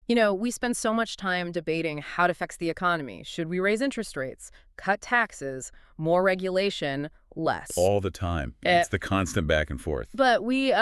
We spend so much time debating how it affects the economy. Should we raise interest rates, cut taxes, more regulation, less? All the time. Eh, It's the constant back and forth. but we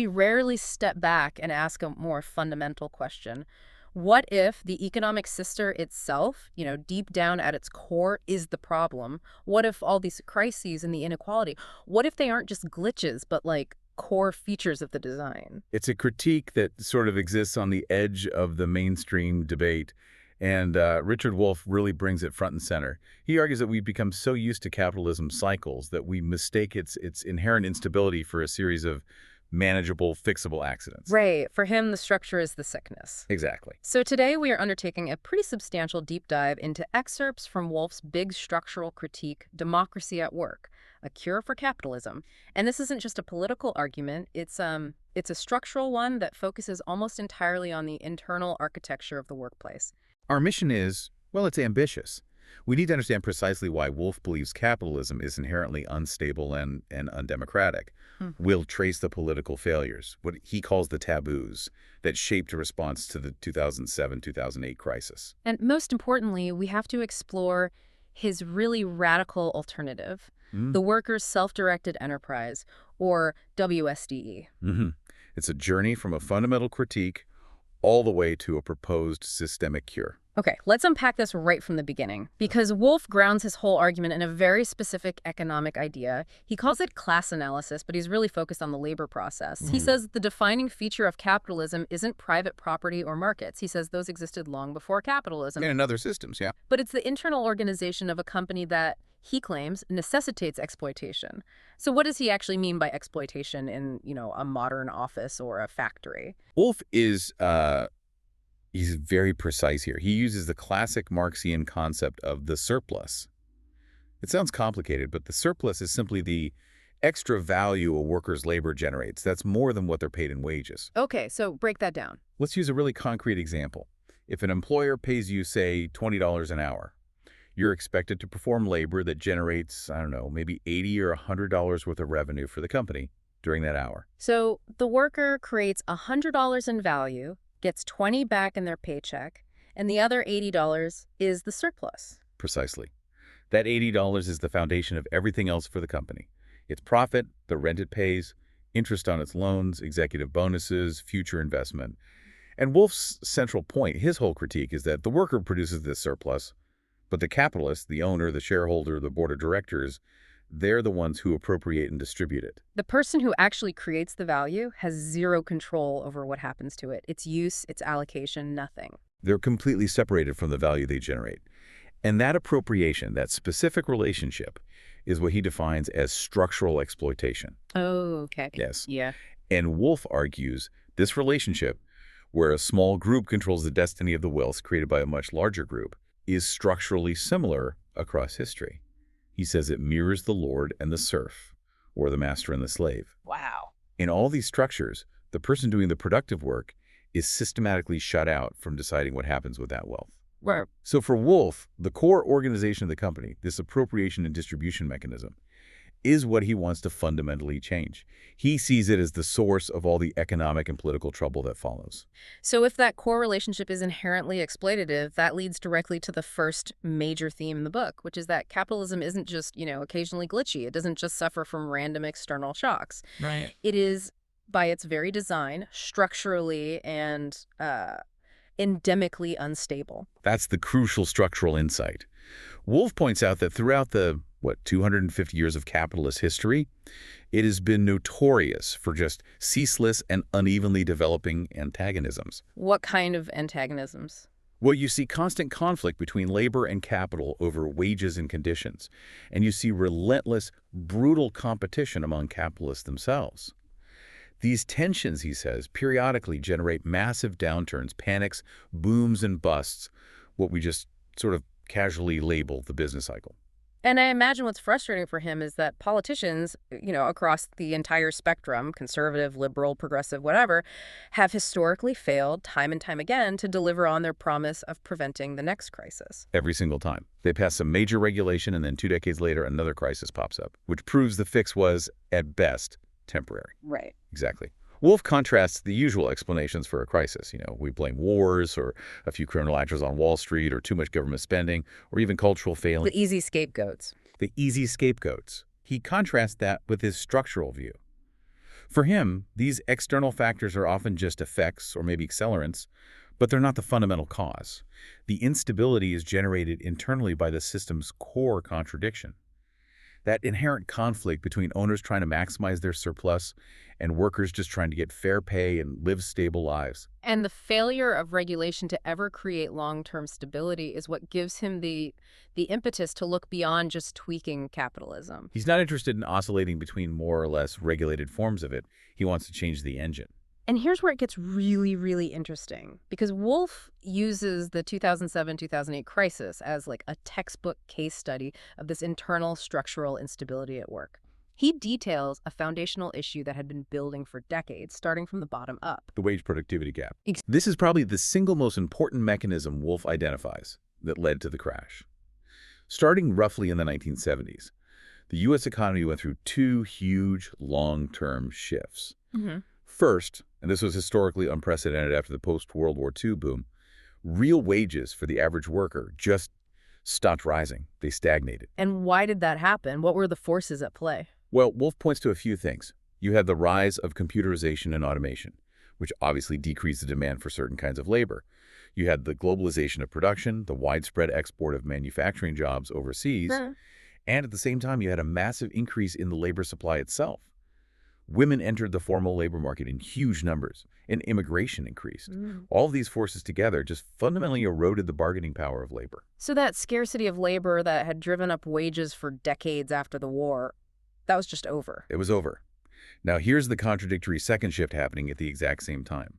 rarely step back and ask a more fundamental question. What if the economic system itself, deep down at its core, is the problem? What if all these crises and the inequality, what if they aren't just glitches, but like core features of the design? It's a critique that sort of exists on the edge of the mainstream debate, and Richard Wolff really brings it front and center. He argues that we've become so used to capitalism's cycles that we mistake its inherent instability for a series of manageable, fixable accidents. Right. For him, the structure is the sickness. Exactly. So today we are undertaking a pretty substantial deep dive into excerpts from Wolff's big structural critique, Democracy at Work, A Cure for Capitalism. And this isn't just a political argument, it's a structural one that focuses almost entirely on the internal architecture of the workplace. Our mission is, well, it's ambitious. We need to understand precisely why Wolff believes capitalism is inherently unstable and undemocratic. We'll trace the political failures, what he calls the taboos, that shaped a response to the 2007-2008 crisis. And most importantly, we have to explore his really radical alternative, the workers' self-directed enterprise, or WSDE. It's a journey from a fundamental critique all the way to a proposed systemic cure. Okay, let's unpack this right from the beginning, because Wolff grounds his whole argument in a very specific economic idea. He calls it class analysis, but he's really focused on the labor process. He says the defining feature of capitalism isn't private property or markets. He says those existed long before capitalism. And in other systems, yeah. But it's the internal organization of a company that, he claims, necessitates exploitation. So what does he actually mean by exploitation in, a modern office or a factory? Wolff is he's very precise here. He uses the classic Marxian concept of the surplus. It sounds complicated, but the surplus is simply the extra value a worker's labor generates. That's more than what they're paid in wages. Okay, so break that down. Let's use a really concrete example. If an employer pays you, say, $20 an hour, you're expected to perform labor that generates, I don't know, maybe $80 or $100 worth of revenue for the company during that hour. So the worker creates $100 in value, gets $20 back in their paycheck, and the other $80 is the surplus. Precisely. That $80 is the foundation of everything else for the company. Its profit, the rent it pays, interest on its loans, executive bonuses, future investment. And Wolff's central point, his whole critique, is that the worker produces this surplus, but the capitalist, the owner, the shareholder, the board of directors, they're the ones who appropriate and distribute it. The person who actually creates the value has zero control over what happens to it. Its use, its allocation, nothing. They're completely separated from the value they generate. And that appropriation, that specific relationship, is what he defines as structural exploitation. Oh, okay. Yes. Yeah. And Wolff argues this relationship, where a small group controls the destiny of the wealth created by a much larger group, is structurally similar across history. He says it mirrors the lord and the serf, or the master and the slave. Wow. In all these structures, the person doing the productive work is systematically shut out from deciding what happens with that wealth. Right. So for Wolff, the core organization of the company, this appropriation and distribution mechanism, is what he wants to fundamentally change. He sees it as the source of all the economic and political trouble that follows. So if that core relationship is inherently exploitative, that leads directly to the first major theme in the book, which is that capitalism isn't just, occasionally glitchy. It doesn't just suffer from random external shocks. Right. It is, by its very design, structurally and endemically unstable. That's the crucial structural insight. Wolff points out that throughout the 250 years of capitalist history, it has been notorious for just ceaseless and unevenly developing antagonisms. What kind of antagonisms? Well, you see constant conflict between labor and capital over wages and conditions, and you see relentless, brutal competition among capitalists themselves. These tensions, he says, periodically generate massive downturns, panics, booms and busts, what we just sort of casually label the business cycle. And I imagine what's frustrating for him is that politicians, across the entire spectrum, conservative, liberal, progressive, whatever, have historically failed time and time again to deliver on their promise of preventing the next crisis. Every single time. They pass some major regulation, and then 2 decades later, another crisis pops up, which proves the fix was, at best, temporary. Right. Exactly. Wolff contrasts the usual explanations for a crisis. We blame wars, or a few criminal actors on Wall Street, or too much government spending, or even cultural failing. The easy scapegoats. The easy scapegoats. He contrasts that with his structural view. For him, these external factors are often just effects or maybe accelerants, but they're not the fundamental cause. The instability is generated internally by the system's core contradiction. That inherent conflict between owners trying to maximize their surplus and workers just trying to get fair pay and live stable lives. And the failure of regulation to ever create long-term stability is what gives him the impetus to look beyond just tweaking capitalism. He's not interested in oscillating between more or less regulated forms of it. He wants to change the engine. And here's where it gets really, really interesting, because Wolff uses the 2007-2008 crisis as like a textbook case study of this internal structural instability at work. He details a foundational issue that had been building for decades, starting from the bottom up. The wage productivity gap. This is probably the single most important mechanism Wolff identifies that led to the crash. Starting roughly in the 1970s, the U.S. economy went through two huge long-term shifts. First, and this was historically unprecedented after the post-World War II boom, real wages for the average worker just stopped rising. They stagnated. And why did that happen? What were the forces at play? Well, Wolff points to a few things. You had the rise of computerization and automation, which obviously decreased the demand for certain kinds of labor. You had the globalization of production, the widespread export of manufacturing jobs overseas, and at the same time, you had a massive increase in the labor supply itself. Women entered the formal labor market in huge numbers, and immigration increased. All of these forces together just fundamentally eroded the bargaining power of labor. So that scarcity of labor that had driven up wages for decades after the war, that was just over. It was over. Now here's the contradictory second shift happening at the exact same time.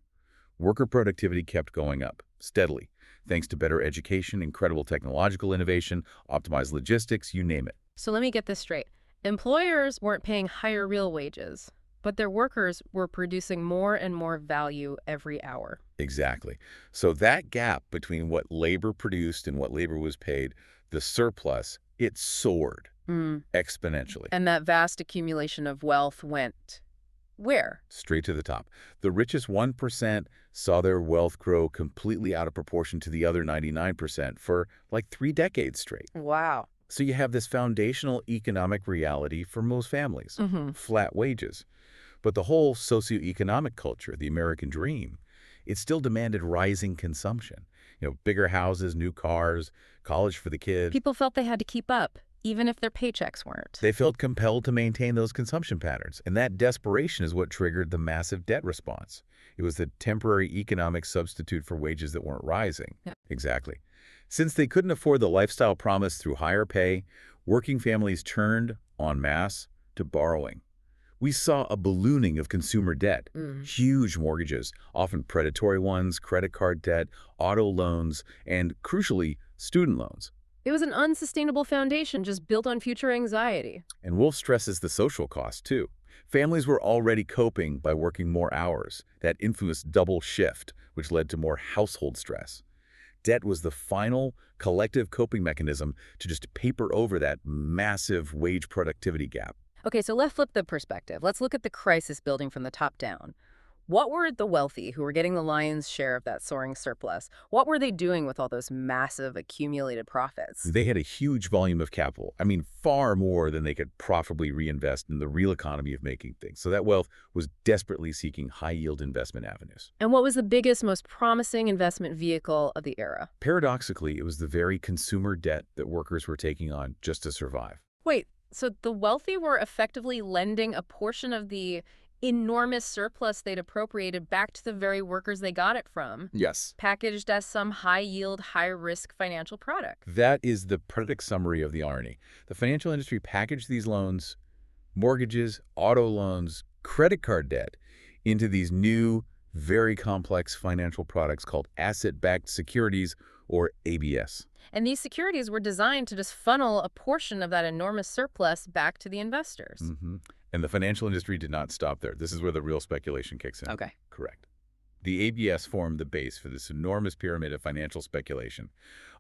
Worker productivity kept going up, steadily, thanks to better education, incredible technological innovation, optimized logistics, you name it. So let me get this straight. Employers weren't paying higher real wages, but their workers were producing more and more value every hour. Exactly. So that gap between what labor produced and what labor was paid, the surplus, it soared exponentially. And that vast accumulation of wealth went where? Straight to the top. The richest 1% saw their wealth grow completely out of proportion to the other 99% for like 3 decades straight. Wow. So you have this foundational economic reality for most families, flat wages. But the whole socioeconomic culture, the American dream, it still demanded rising consumption. Bigger houses, new cars, college for the kids. People felt they had to keep up, even if their paychecks weren't. They felt compelled to maintain those consumption patterns. And that desperation is what triggered the massive debt response. It was the temporary economic substitute for wages that weren't rising. Yeah. Exactly. Since they couldn't afford the lifestyle promised through higher pay, working families turned, en masse, to borrowing. We saw a ballooning of consumer debt, huge mortgages, often predatory ones, credit card debt, auto loans, and, crucially, student loans. It was an unsustainable foundation just built on future anxiety. And Wolff stresses the social cost, too. Families were already coping by working more hours, that infamous double shift, which led to more household stress. Debt was the final collective coping mechanism to just paper over that massive wage productivity gap. Okay, so let's flip the perspective. Let's look at the crisis building from the top down. What were the wealthy who were getting the lion's share of that soaring surplus? What were they doing with all those massive accumulated profits? They had a huge volume of capital. I mean, far more than they could profitably reinvest in the real economy of making things. So that wealth was desperately seeking high-yield investment avenues. And what was the biggest, most promising investment vehicle of the era? Paradoxically, it was the very consumer debt that workers were taking on just to survive. Wait, so the wealthy were effectively lending a portion of the enormous surplus they'd appropriated back to the very workers they got it from. Yes. Packaged as some high-yield, high-risk financial product. That is the product summary of the irony. The financial industry packaged these loans, mortgages, auto loans, credit card debt, into these new, very complex financial products called asset-backed securities, or ABS. And these securities were designed to just funnel a portion of that enormous surplus back to the investors. And the financial industry did not stop there. This is where the real speculation kicks in. Okay. Correct. The ABS formed the base for this enormous pyramid of financial speculation.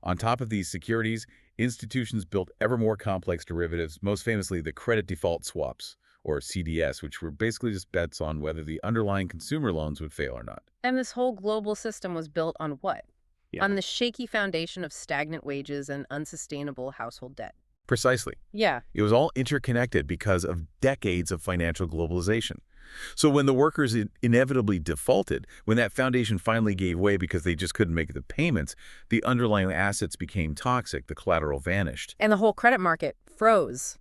On top of these securities, institutions built ever more complex derivatives, most famously the credit default swaps, or CDS, which were basically just bets on whether the underlying consumer loans would fail or not. And this whole global system was built on what? Yeah. On the shaky foundation of stagnant wages and unsustainable household debt. Precisely. Yeah. It was all interconnected because of decades of financial globalization. So when the workers inevitably defaulted, when that foundation finally gave way because they just couldn't make the payments, the underlying assets became toxic, the collateral vanished. And the whole credit market froze.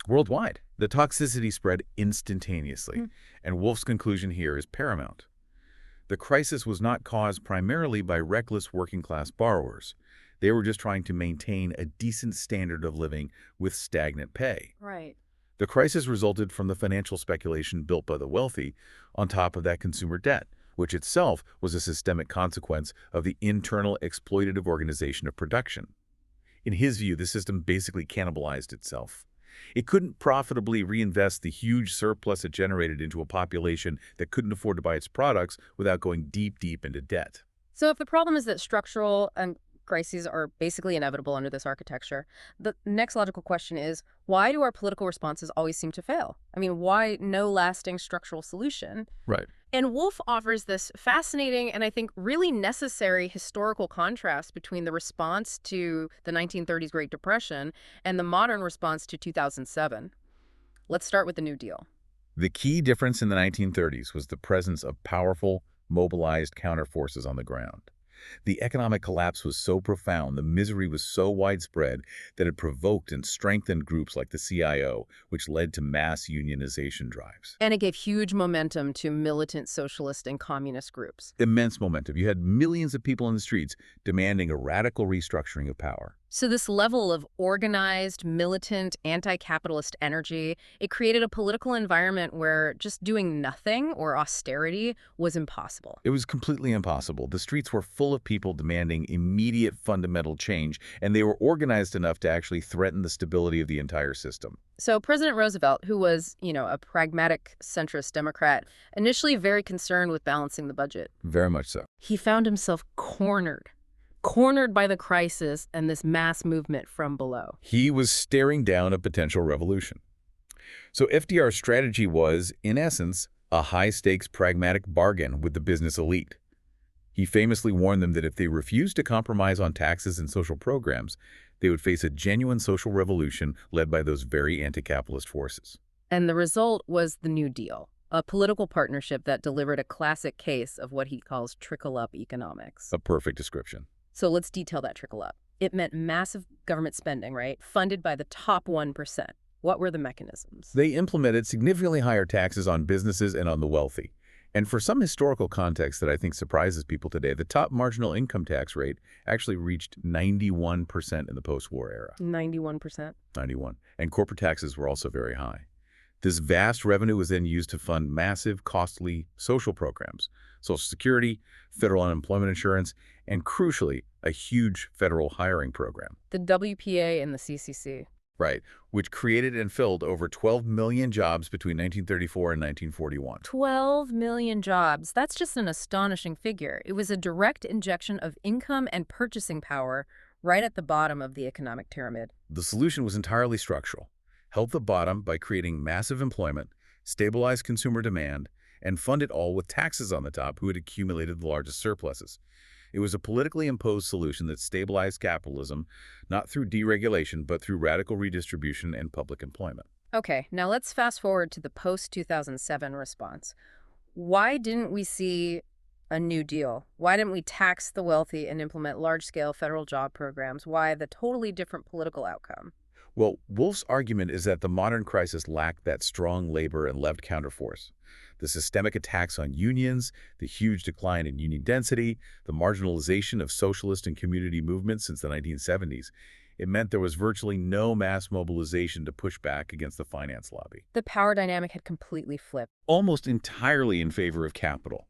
Worldwide, the toxicity spread instantaneously, Mm. and Wolff's conclusion here is paramount. The crisis was not caused primarily by reckless working-class borrowers. They were just trying to maintain a decent standard of living with stagnant pay. Right. The crisis resulted from the financial speculation built by the wealthy on top of that consumer debt, which itself was a systemic consequence of the internal exploitative organization of production. In his view, the system basically cannibalized itself. It couldn't profitably reinvest the huge surplus it generated into a population that couldn't afford to buy its products without going deep, deep into debt. So if the problem is that structural crises are basically inevitable under this architecture, the next logical question is, why do our political responses always seem to fail? I mean, why no lasting structural solution? Right. And Wolff offers this fascinating and I think really necessary historical contrast between the response to the 1930s Great Depression and the modern response to 2007. Let's start with the New Deal. The key difference in the 1930s was the presence of powerful, mobilized counterforces on the ground. The economic collapse was so profound, the misery was so widespread that it provoked and strengthened groups like the CIO, which led to mass unionization drives. And it gave huge momentum to militant socialist and communist groups. Immense momentum. You had millions of people in the streets demanding a radical restructuring of power. So this level of organized, militant, anti-capitalist energy, it created a political environment where just doing nothing or austerity was impossible. It was completely impossible. The streets were full of people demanding immediate fundamental change, and they were organized enough to actually threaten the stability of the entire system. So President Roosevelt, who was, a pragmatic centrist Democrat, initially very concerned with balancing the budget. Very much so. He found himself cornered by the crisis and this mass movement from below. He was staring down a potential revolution. So FDR's strategy was, in essence, a high-stakes pragmatic bargain with the business elite. He famously warned them that if they refused to compromise on taxes and social programs, they would face a genuine social revolution led by those very anti-capitalist forces. And the result was the New Deal, a political partnership that delivered a classic case of what he calls trickle-up economics. A perfect description. So let's detail that trickle-up. It meant massive government spending, right? Funded by the top 1%. What were the mechanisms? They implemented significantly higher taxes on businesses and on the wealthy. And for some historical context that I think surprises people today, the top marginal income tax rate actually reached 91% in the post-war era. 91%. 91. And corporate taxes were also very high. This vast revenue was then used to fund massive, costly social programs, Social Security, federal unemployment insurance, and crucially, a huge federal hiring program. The WPA and the CCC. Right, which created and filled over 12 million jobs between 1934 and 1941. 12 million jobs. That's just an astonishing figure. It was a direct injection of income and purchasing power right at the bottom of the economic pyramid. The solution was entirely structural. Help the bottom by creating massive employment, stabilize consumer demand, and fund it all with taxes on the top who had accumulated the largest surpluses. It was a politically imposed solution that stabilized capitalism, not through deregulation, but through radical redistribution and public employment. Okay, now let's fast forward to the post-2007 response. Why didn't we see a New Deal? Why didn't we tax the wealthy and implement large-scale federal job programs? Why the totally different political outcome? Well, Wolff's argument is that the modern crisis lacked that strong labor and left counterforce. The systemic attacks on unions, the huge decline in union density, the marginalization of socialist and community movements since the 1970s, it meant there was virtually no mass mobilization to push back against the finance lobby. The power dynamic had completely flipped. Almost entirely in favor of capital.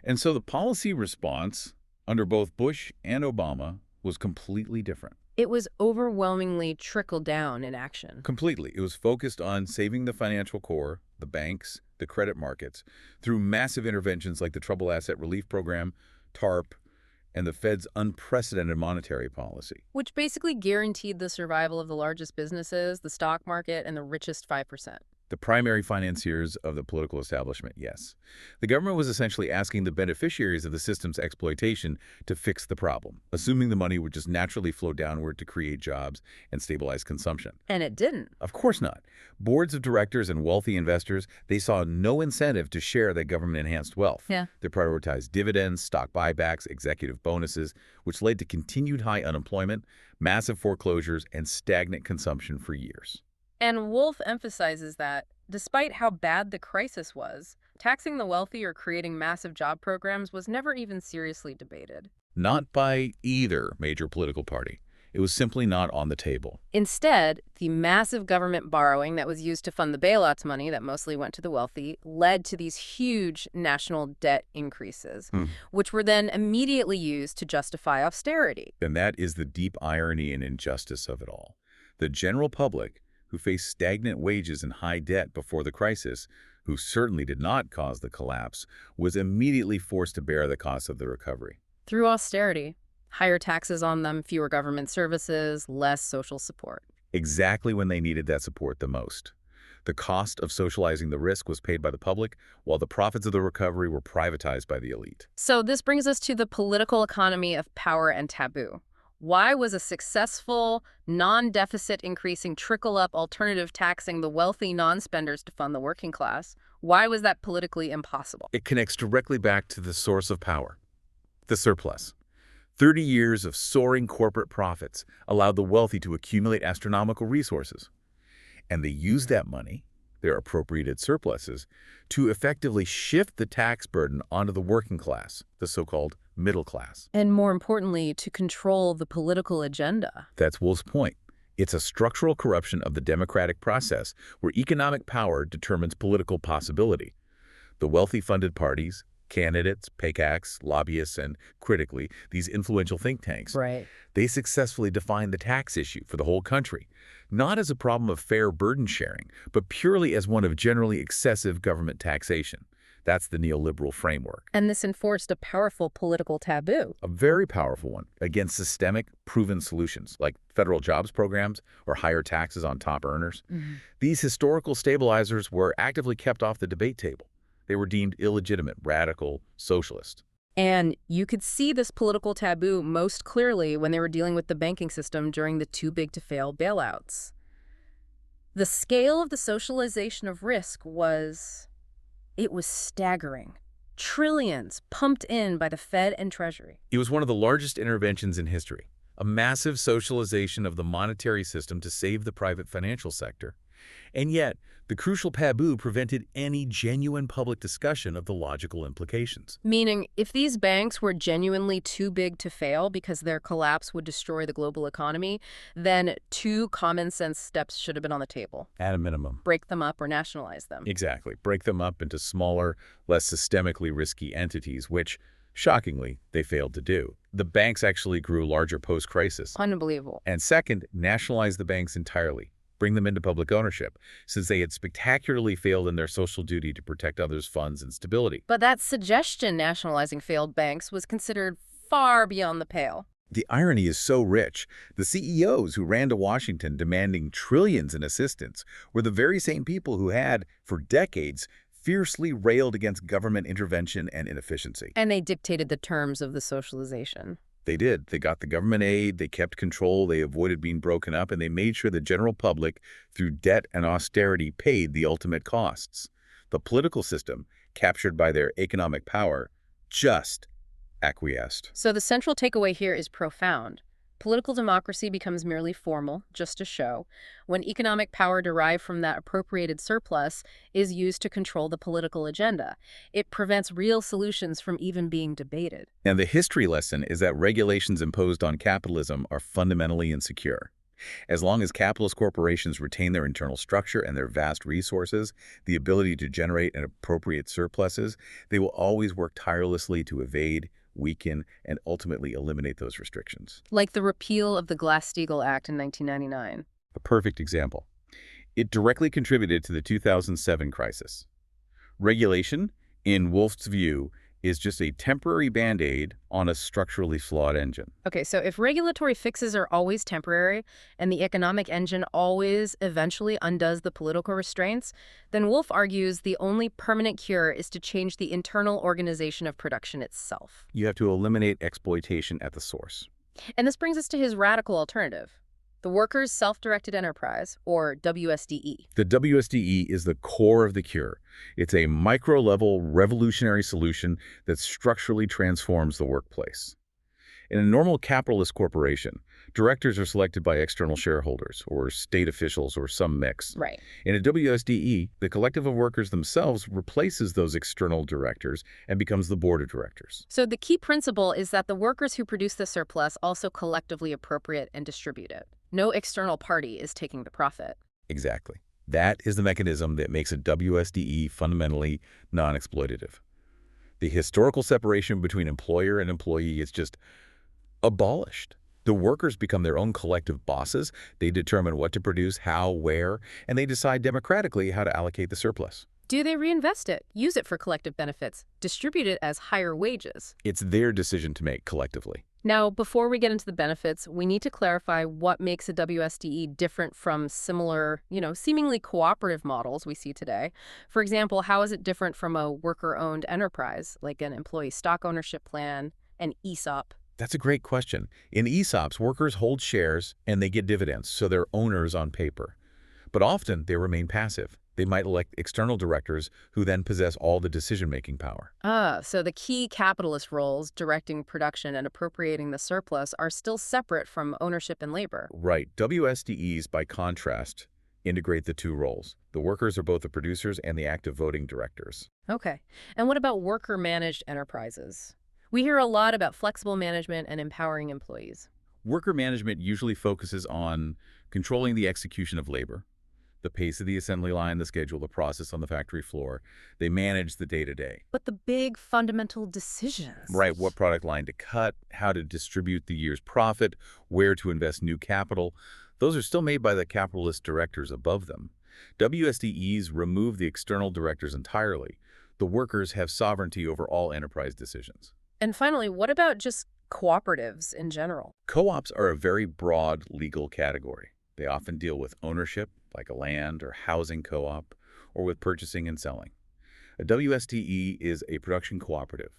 And so the policy response under both Bush and Obama was completely different. It was overwhelmingly trickle-down in action. Completely. It was focused on saving the financial core, the banks, the credit markets, through massive interventions like the Troubled Asset Relief Program, TARP, and the Fed's unprecedented monetary policy. Which basically guaranteed the survival of the largest businesses, the stock market, and the richest 5%. The primary financiers of the political establishment, yes. The government was essentially asking the beneficiaries of the system's exploitation to fix the problem, assuming the money would just naturally flow downward to create jobs and stabilize consumption. And it didn't. Of course not. Boards of directors and wealthy investors, they saw no incentive to share that government-enhanced wealth. Yeah. They prioritized dividends, stock buybacks, executive bonuses, which led to continued high unemployment, massive foreclosures, and stagnant consumption for years. And Wolff emphasizes that, despite how bad the crisis was, taxing the wealthy or creating massive job programs was never even seriously debated. Not by either major political party. It was simply not on the table. Instead, the massive government borrowing that was used to fund the bailouts money that mostly went to the wealthy led to these huge national debt increases, which were then immediately used to justify austerity. And that is the deep irony and injustice of it all. The general public, who faced stagnant wages and high debt before the crisis, who certainly did not cause the collapse, was immediately forced to bear the cost of the recovery. Through austerity, higher taxes on them, fewer government services, less social support. Exactly when they needed that support the most. The cost of socializing the risk was paid by the public, while the profits of the recovery were privatized by the elite. So this brings us to the political economy of power and taboo. Why was a successful, non-deficit increasing trickle-up alternative taxing the wealthy non-spenders to fund the working class? Why was that politically impossible? It connects directly back to the source of power, the surplus. 30 years of soaring corporate profits allowed the wealthy to accumulate astronomical resources. And they used that money, their appropriated surpluses, to effectively shift the tax burden onto the working class, the so-called middle class. And more importantly, to control the political agenda. That's Wolff's point. It's a structural corruption of the democratic process where economic power determines political possibility. The wealthy funded parties, candidates, PACs, lobbyists, and, critically, these influential think tanks. Right. They successfully defined the tax issue for the whole country, not as a problem of fair burden sharing, but purely as one of generally excessive government taxation. That's the neoliberal framework. And this enforced a powerful political taboo. A very powerful one against systemic, proven solutions like federal jobs programs or higher taxes on top earners. These historical stabilizers were actively kept off the debate table. They were deemed illegitimate, radical, socialist. And you could see this political taboo most clearly when they were dealing with the banking system during the too-big-to-fail bailouts. The scale of the socialization of risk was staggering. Trillions pumped in by the Fed and Treasury. It was one of the largest interventions in history, a massive socialization of the monetary system to save the private financial sector. And yet, the crucial taboo prevented any genuine public discussion of the logical implications. Meaning, if these banks were genuinely too big to fail because their collapse would destroy the global economy, then two common-sense steps should have been on the table. At a minimum. Break them up or nationalize them. Exactly. Break them up into smaller, less systemically risky entities, which, shockingly, they failed to do. The banks actually grew larger post-crisis. Unbelievable. And second, nationalize the banks entirely. Bring them into public ownership, since they had spectacularly failed in their social duty to protect others' funds and stability. But that suggestion nationalizing failed banks was considered far beyond the pale. The irony is so rich. The CEOs who ran to Washington demanding trillions in assistance were the very same people who had, for decades, fiercely railed against government intervention and inefficiency. And they dictated the terms of the socialization. They did. They got the government aid, they kept control, they avoided being broken up, and they made sure the general public, through debt and austerity, paid the ultimate costs. The political system, captured by their economic power, just acquiesced. So the central takeaway here is profound. Political democracy becomes merely formal, just a show, when economic power derived from that appropriated surplus is used to control the political agenda. It prevents real solutions from even being debated. And the history lesson is that regulations imposed on capitalism are fundamentally insecure. As long as capitalist corporations retain their internal structure and their vast resources, the ability to generate and appropriate surpluses, they will always work tirelessly to evade, weaken, and ultimately eliminate those restrictions. Like the repeal of the Glass-Steagall Act in 1999. A perfect example. It directly contributed to the 2007 crisis. Regulation, in Wolff's view, is just a temporary Band-Aid on a structurally flawed engine. Okay, so if regulatory fixes are always temporary and the economic engine always eventually undoes the political restraints, then Wolff argues the only permanent cure is to change the internal organization of production itself. You have to eliminate exploitation at the source. And this brings us to his radical alternative, the Workers' Self-Directed Enterprise, or WSDE. The WSDE is the core of the cure. It's a micro-level revolutionary solution that structurally transforms the workplace. In a normal capitalist corporation, directors are selected by external shareholders or state officials or some mix. Right. In a WSDE, the collective of workers themselves replaces those external directors and becomes the board of directors. So the key principle is that the workers who produce the surplus also collectively appropriate and distribute it. No external party is taking the profit. Exactly. That is the mechanism that makes a WSDE fundamentally non-exploitative. The historical separation between employer and employee is just abolished. The workers become their own collective bosses. They determine what to produce, how, where, and they decide democratically how to allocate the surplus. Do they reinvest it, use it for collective benefits, distribute it as higher wages? It's their decision to make collectively. Now, before we get into the benefits, we need to clarify what makes a WSDE different from similar, seemingly cooperative models we see today. For example, how is it different from a worker-owned enterprise, like an employee stock ownership plan, an ESOP? That's a great question. In ESOPs, workers hold shares and they get dividends, so they're owners on paper. But often, they remain passive. They might elect external directors who then possess all the decision-making power. So the key capitalist roles, directing production and appropriating the surplus, are still separate from ownership and labor. Right. WSDEs, by contrast, integrate the two roles. The workers are both the producers and the active voting directors. Okay. And what about worker-managed enterprises? We hear a lot about flexible management and empowering employees. Worker management usually focuses on controlling the execution of labor, the pace of the assembly line, the schedule, the process on the factory floor. They manage the day-to-day. But the big fundamental decisions. Right, what product line to cut, how to distribute the year's profit, where to invest new capital, those are still made by the capitalist directors above them. WSDEs remove the external directors entirely. The workers have sovereignty over all enterprise decisions. And finally, what about just cooperatives in general? Co-ops are a very broad legal category. They often deal with ownership, like a land or housing co-op, or with purchasing and selling. A WSDE is a production cooperative,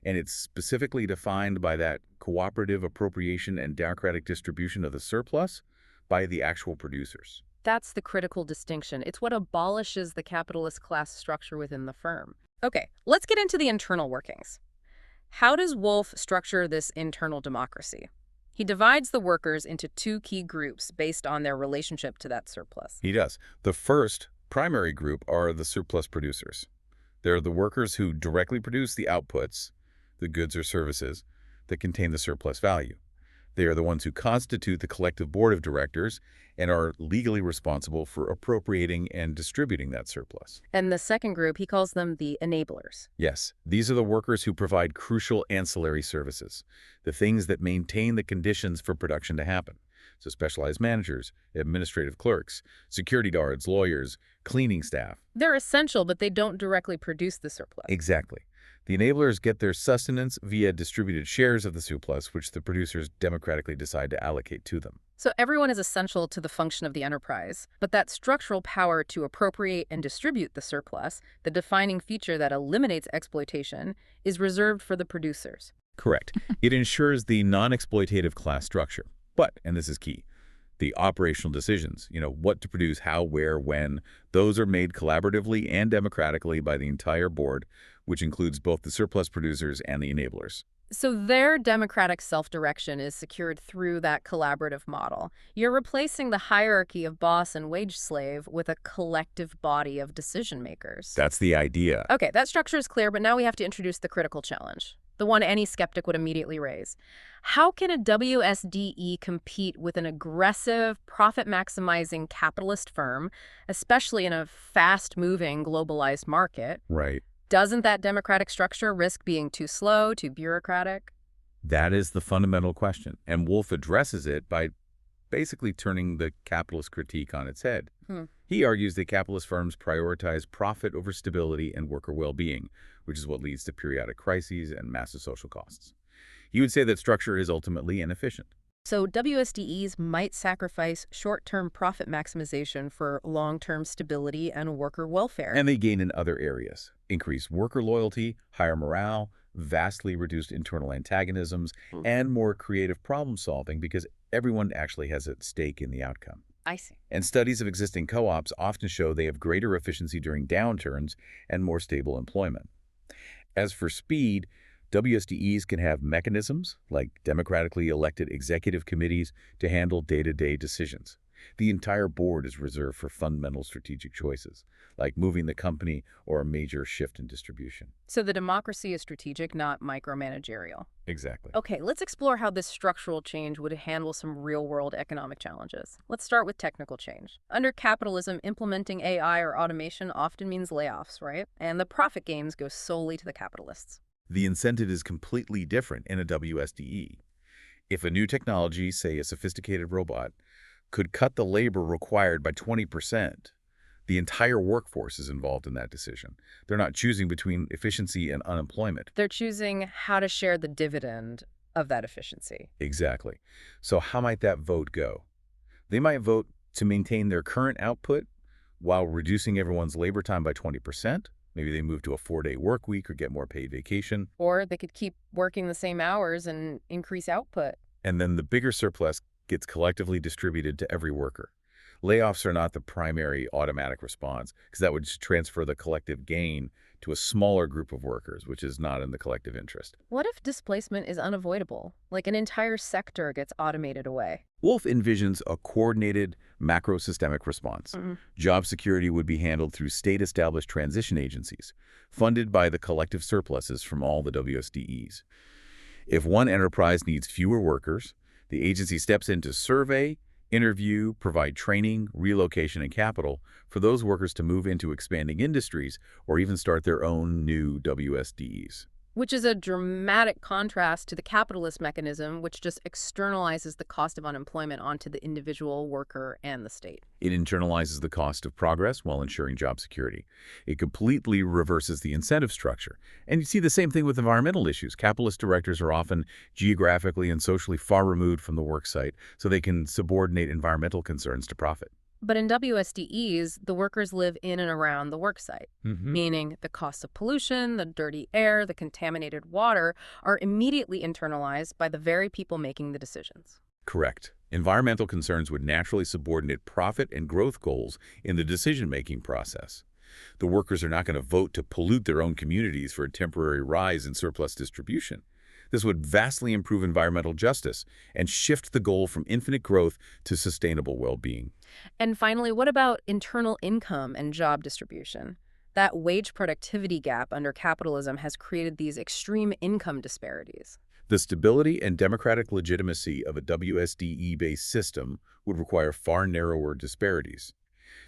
and it's specifically defined by that cooperative appropriation and democratic distribution of the surplus by the actual producers. That's the critical distinction. It's what abolishes the capitalist class structure within the firm. Okay, let's get into the internal workings. How does Wolff structure this internal democracy? He divides the workers into two key groups based on their relationship to that surplus. He does. The first primary group are the surplus producers. They're the workers who directly produce the outputs, the goods or services, that contain the surplus value. They are the ones who constitute the collective board of directors and are legally responsible for appropriating and distributing that surplus. And the second group, he calls them the enablers. Yes, these are the workers who provide crucial ancillary services, the things that maintain the conditions for production to happen. So specialized managers, administrative clerks, security guards, lawyers, cleaning staff. They're essential, but they don't directly produce the surplus. Exactly. The enablers get their sustenance via distributed shares of the surplus, which the producers democratically decide to allocate to them. So everyone is essential to the function of the enterprise, but that structural power to appropriate and distribute the surplus, the defining feature that eliminates exploitation, is reserved for the producers. Correct. It ensures the non-exploitative class structure. But, and this is key, the operational decisions, what to produce, how, where, when, those are made collaboratively and democratically by the entire board, which includes both the surplus producers and the enablers. So their democratic self-direction is secured through that collaborative model. You're replacing the hierarchy of boss and wage slave with a collective body of decision makers. That's the idea. Okay, that structure is clear, but now we have to introduce the critical challenge, the one any skeptic would immediately raise. How can a WSDE compete with an aggressive, profit-maximizing capitalist firm, especially in a fast-moving, globalized market? Right. Doesn't that democratic structure risk being too slow, too bureaucratic? That is the fundamental question, and Wolff addresses it by basically turning the capitalist critique on its head. Hmm. He argues that capitalist firms prioritize profit over stability and worker well-being, which is what leads to periodic crises and massive social costs. He would say that structure is ultimately inefficient. So WSDEs might sacrifice short-term profit maximization for long-term stability and worker welfare. And they gain in other areas: increased worker loyalty, higher morale, vastly reduced internal antagonisms, and more creative problem solving because everyone actually has a stake in the outcome. I see. And studies of existing co-ops often show they have greater efficiency during downturns and more stable employment. As for speed, WSDEs can have mechanisms like democratically elected executive committees to handle day-to-day decisions. The entire board is reserved for fundamental strategic choices, like moving the company or a major shift in distribution. So the democracy is strategic, not micromanagerial. Exactly. Okay, let's explore how this structural change would handle some real-world economic challenges. Let's start with technical change. Under capitalism, implementing AI or automation often means layoffs, right? And the profit gains go solely to the capitalists. The incentive is completely different in a WSDE. If a new technology, say a sophisticated robot, could cut the labor required by 20%, the entire workforce is involved in that decision. They're not choosing between efficiency and unemployment. They're choosing how to share the dividend of that efficiency. Exactly. So how might that vote go? They might vote to maintain their current output while reducing everyone's labor time by 20%. Maybe they move to a 4-day work week or get more paid vacation. Or they could keep working the same hours and increase output. And then the bigger surplus gets collectively distributed to every worker. Layoffs are not the primary automatic response, because that would just transfer the collective gain to a smaller group of workers, which is not in the collective interest. What if displacement is unavoidable? Like an entire sector gets automated away? Wolff envisions a coordinated macro-systemic response. Job security would be handled through state-established transition agencies, funded by the collective surpluses from all the WSDEs. If one enterprise needs fewer workers, the agency steps in to survey, interview, provide training, relocation, and capital for those workers to move into expanding industries or even start their own new WSDEs. Which is a dramatic contrast to the capitalist mechanism, which just externalizes the cost of unemployment onto the individual worker and the state. It internalizes the cost of progress while ensuring job security. It completely reverses the incentive structure. And you see the same thing with environmental issues. Capitalist directors are often geographically and socially far removed from the worksite, so they can subordinate environmental concerns to profit. But in WSDEs, the workers live in and around the worksite, meaning the costs of pollution, the dirty air, the contaminated water are immediately internalized by the very people making the decisions. Correct. Environmental concerns would naturally subordinate profit and growth goals in the decision-making process. The workers are not going to vote to pollute their own communities for a temporary rise in surplus distribution. This would vastly improve environmental justice and shift the goal from infinite growth to sustainable well-being. And finally, what about internal income and job distribution? That wage productivity gap under capitalism has created these extreme income disparities. The stability and democratic legitimacy of a WSDE-based system would require far narrower disparities.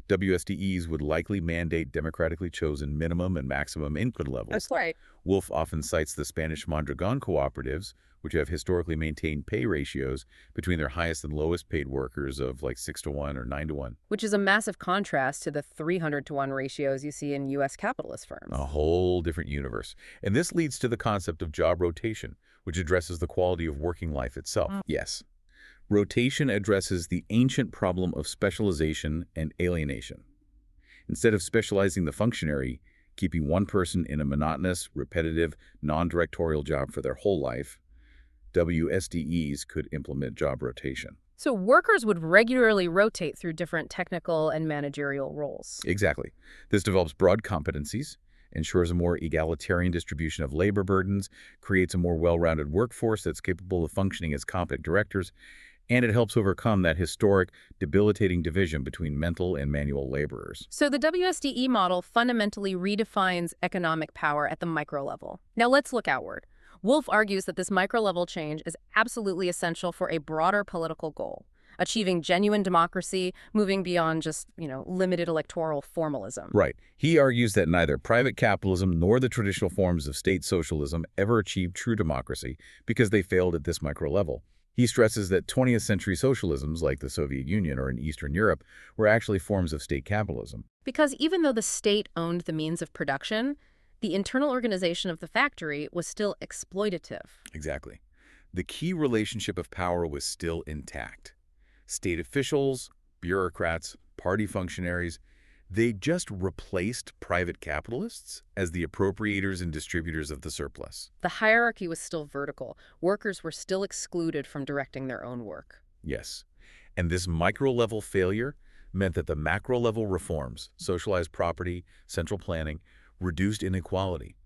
WSDEs would likely mandate democratically chosen minimum and maximum income levels. That's right. Wolff often cites the Spanish Mondragon cooperatives, which have historically maintained pay ratios between their highest and lowest paid workers of like 6-to-1 or 9-to-1. Which is a massive contrast to the 300-to-1 ratios you see in U.S. capitalist firms. A whole different universe. And this leads to the concept of job rotation, which addresses the quality of working life itself. Yes. Rotation addresses the ancient problem of specialization and alienation. Instead of specializing the functionary, keeping one person in a monotonous, repetitive, non-directorial job for their whole life, WSDEs could implement job rotation. So workers would regularly rotate through different technical and managerial roles. Exactly. This develops broad competencies, ensures a more egalitarian distribution of labor burdens, creates a more well-rounded workforce that's capable of functioning as competent directors, and it helps overcome that historic, debilitating division between mental and manual laborers. So the WSDE model fundamentally redefines economic power at the micro level. Now let's look outward. Wolff argues that this micro-level change is absolutely essential for a broader political goal, achieving genuine democracy, moving beyond just, limited electoral formalism. Right. He argues that neither private capitalism nor the traditional forms of state socialism ever achieved true democracy because they failed at this micro level. He stresses that 20th century socialisms, like the Soviet Union or in Eastern Europe, were actually forms of state capitalism. Because even though the state owned the means of production, the internal organization of the factory was still exploitative. Exactly. The key relationship of power was still intact. State officials, bureaucrats, party functionaries, they just replaced private capitalists as the appropriators and distributors of the surplus. The hierarchy was still vertical. Workers were still excluded from directing their own work. Yes. And this micro-level failure meant that the macro-level reforms, socialized property, central planning, reduced inequality.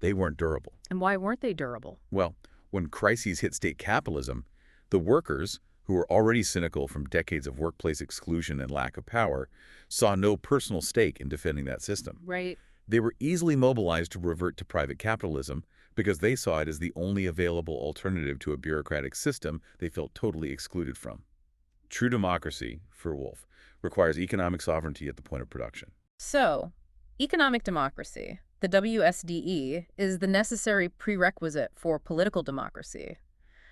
They weren't durable. And why weren't they durable? Well, when crises hit state capitalism, the workers, who were already cynical from decades of workplace exclusion and lack of power, saw no personal stake in defending that system. Right. They were easily mobilized to revert to private capitalism because they saw it as the only available alternative to a bureaucratic system they felt totally excluded from. True democracy, for Wolff, requires economic sovereignty at the point of production. So, economic democracy, the WSDE, is the necessary prerequisite for political democracy.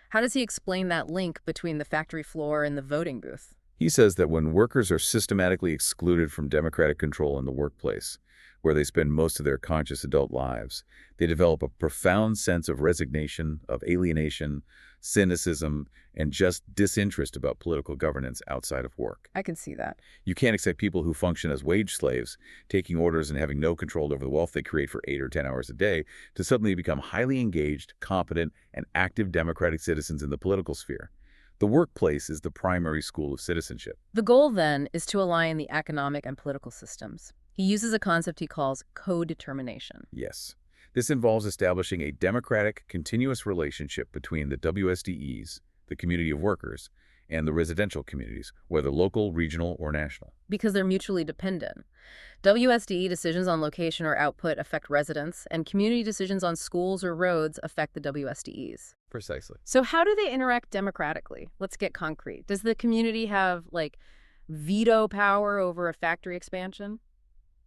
How does he explain that link between the factory floor and the voting booth? He says that when workers are systematically excluded from democratic control in the workplace, where they spend most of their conscious adult lives, they develop a profound sense of resignation, of alienation, cynicism, and just disinterest about political governance outside of work. I can see that. You can't expect people who function as wage slaves, taking orders and having no control over the wealth they create for 8 or 10 hours a day, to suddenly become highly engaged, competent, and active democratic citizens in the political sphere. The workplace is the primary school of citizenship. The goal, then, is to align the economic and political systems. He uses a concept he calls co-determination. Yes. This involves establishing a democratic, continuous relationship between the WSDEs, the community of workers, and the residential communities, whether local, regional, or national. Because they're mutually dependent. WSDE decisions on location or output affect residents, and community decisions on schools or roads affect the WSDEs. Precisely. So how do they interact democratically? Let's get concrete. Does the community have, veto power over a factory expansion?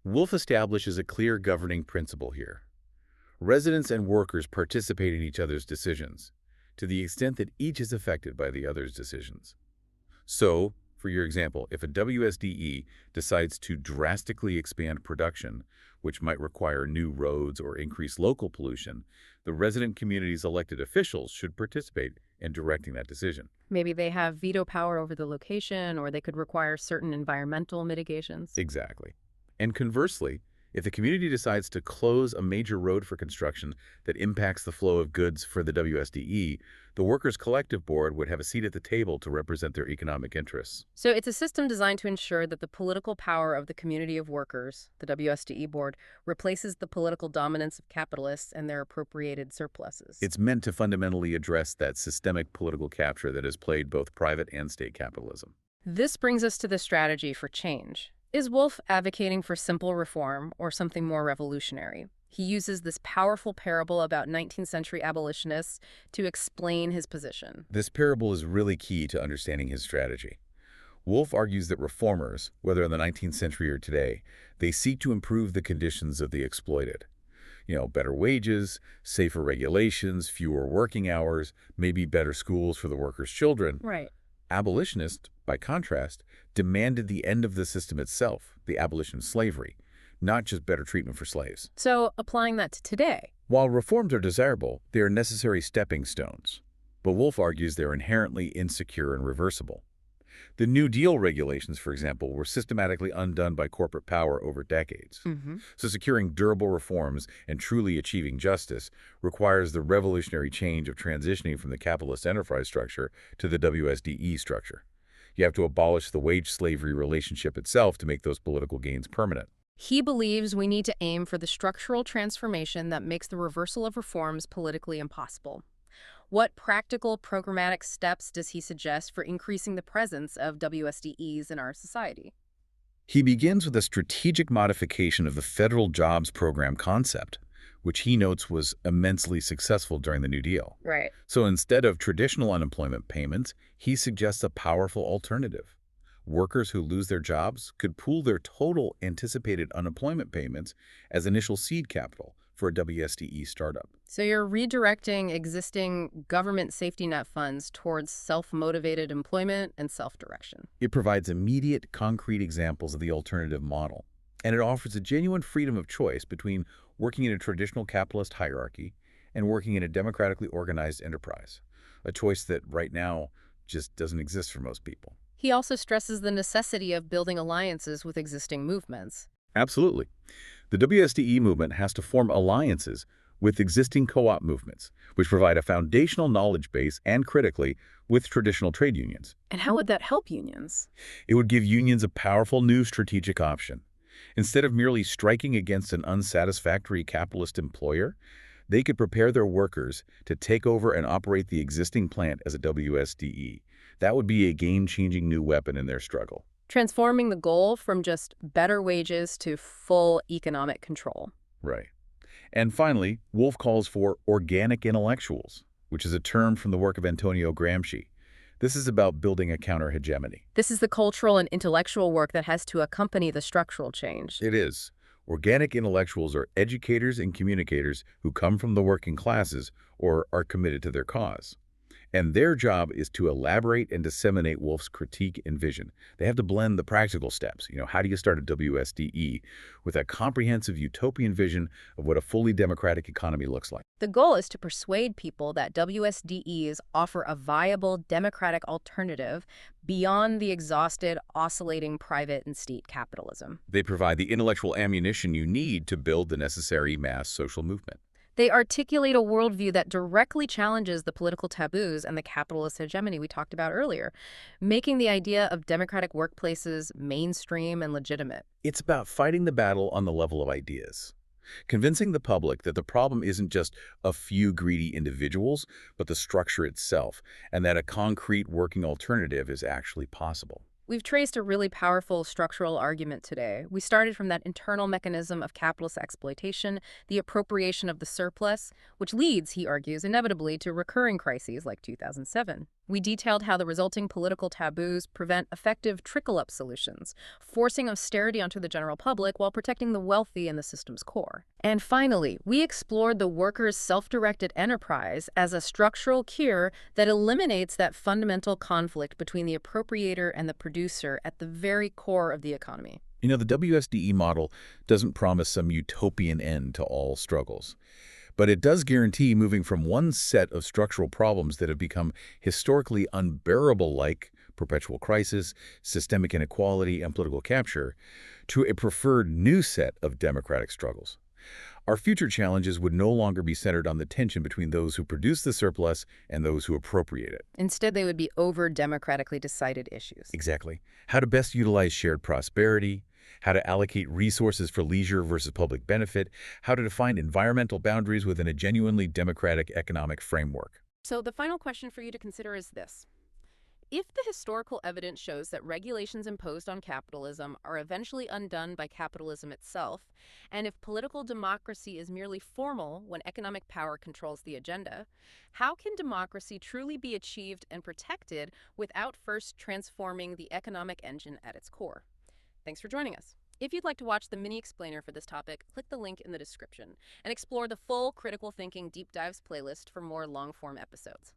Wolff establishes a clear governing principle here. Residents and workers participate in each other's decisions, to the extent that each is affected by the other's decisions. So, for your example, if a WSDE decides to drastically expand production, which might require new roads or increase local pollution, the resident community's elected officials should participate in directing that decision. Maybe they have veto power over the location, or they could require certain environmental mitigations. Exactly. And conversely, if the community decides to close a major road for construction that impacts the flow of goods for the WSDE, the Workers' Collective Board would have a seat at the table to represent their economic interests. So it's a system designed to ensure that the political power of the community of workers, the WSDE board, replaces the political dominance of capitalists and their appropriated surpluses. It's meant to fundamentally address that systemic political capture that has plagued both private and state capitalism. This brings us to the strategy for change. Is Wolff advocating for simple reform or something more revolutionary? He uses this powerful parable about 19th century abolitionists to explain his position. This parable is really key to understanding his strategy. Wolff argues that reformers, whether in the 19th century or today, they seek to improve the conditions of the exploited. Better wages, safer regulations, fewer working hours, maybe better schools for the workers' children. Right. Abolitionists, by contrast, demanded the end of the system itself, the abolition of slavery, not just better treatment for slaves. So, applying that to today. While reforms are desirable, they are necessary stepping stones. But Wolff argues they're inherently insecure and reversible. The New Deal regulations, for example, were systematically undone by corporate power over decades. So securing durable reforms and truly achieving justice requires the revolutionary change of transitioning from the capitalist enterprise structure to the WSDE structure. You have to abolish the wage-slavery relationship itself to make those political gains permanent. He believes we need to aim for the structural transformation that makes the reversal of reforms politically impossible. What practical programmatic steps does he suggest for increasing the presence of WSDEs in our society? He begins with a strategic modification of the federal jobs program concept, which he notes was immensely successful during the New Deal. Right. So instead of traditional unemployment payments, he suggests a powerful alternative. Workers who lose their jobs could pool their total anticipated unemployment payments as initial seed capital for for a WSDE startup. So you're redirecting existing government safety net funds towards self-motivated employment and self-direction. It provides immediate, concrete examples of the alternative model, and it offers a genuine freedom of choice between working in a traditional capitalist hierarchy and working in a democratically organized enterprise, a choice that right now just doesn't exist for most people. He also stresses the necessity of building alliances with existing movements. Absolutely. The WSDE movement has to form alliances with existing co-op movements, which provide a foundational knowledge base and, critically, with traditional trade unions. And how would that help unions? It would give unions a powerful new strategic option. Instead of merely striking against an unsatisfactory capitalist employer, they could prepare their workers to take over and operate the existing plant as a WSDE. That would be a game-changing new weapon in their struggle. Transforming the goal from just better wages to full economic control. Right. And finally, Wolff calls for organic intellectuals, which is a term from the work of Antonio Gramsci. This is about building a counter-hegemony. This is the cultural and intellectual work that has to accompany the structural change. It is. Organic intellectuals are educators and communicators who come from the working classes or are committed to their cause. And their job is to elaborate and disseminate Wolff's critique and vision. They have to blend the practical steps, how do you start a WSDE, with a comprehensive utopian vision of what a fully democratic economy looks like. The goal is to persuade people that WSDEs offer a viable democratic alternative beyond the exhausted, oscillating private and state capitalism. They provide the intellectual ammunition you need to build the necessary mass social movement. They articulate a worldview that directly challenges the political taboos and the capitalist hegemony we talked about earlier, making the idea of democratic workplaces mainstream and legitimate. It's about fighting the battle on the level of ideas, convincing the public that the problem isn't just a few greedy individuals, but the structure itself, and that a concrete working alternative is actually possible. We've traced a really powerful structural argument today. We started from that internal mechanism of capitalist exploitation, the appropriation of the surplus, which leads, he argues, inevitably to recurring crises like 2007. We detailed how the resulting political taboos prevent effective trickle-up solutions, forcing austerity onto the general public while protecting the wealthy and the system's core. And finally, we explored the workers' self-directed enterprise as a structural cure that eliminates that fundamental conflict between the appropriator and the producer at the very core of the economy. The WSDE model doesn't promise some utopian end to all struggles. But it does guarantee moving from one set of structural problems that have become historically unbearable, like perpetual crisis, systemic inequality, and political capture, to a preferred new set of democratic struggles. Our future challenges would no longer be centered on the tension between those who produce the surplus and those who appropriate it. Instead, they would be over-democratically decided issues. Exactly. How to best utilize shared prosperity, how to allocate resources for leisure versus public benefit, how to define environmental boundaries within a genuinely democratic economic framework. So the final question for you to consider is this. If the historical evidence shows that regulations imposed on capitalism are eventually undone by capitalism itself, and if political democracy is merely formal when economic power controls the agenda, how can democracy truly be achieved and protected without first transforming the economic engine at its core? Thanks for joining us. If you'd like to watch the mini explainer for this topic, click the link in the description and explore the full Critical Thinking Deep Dives playlist for more long-form episodes.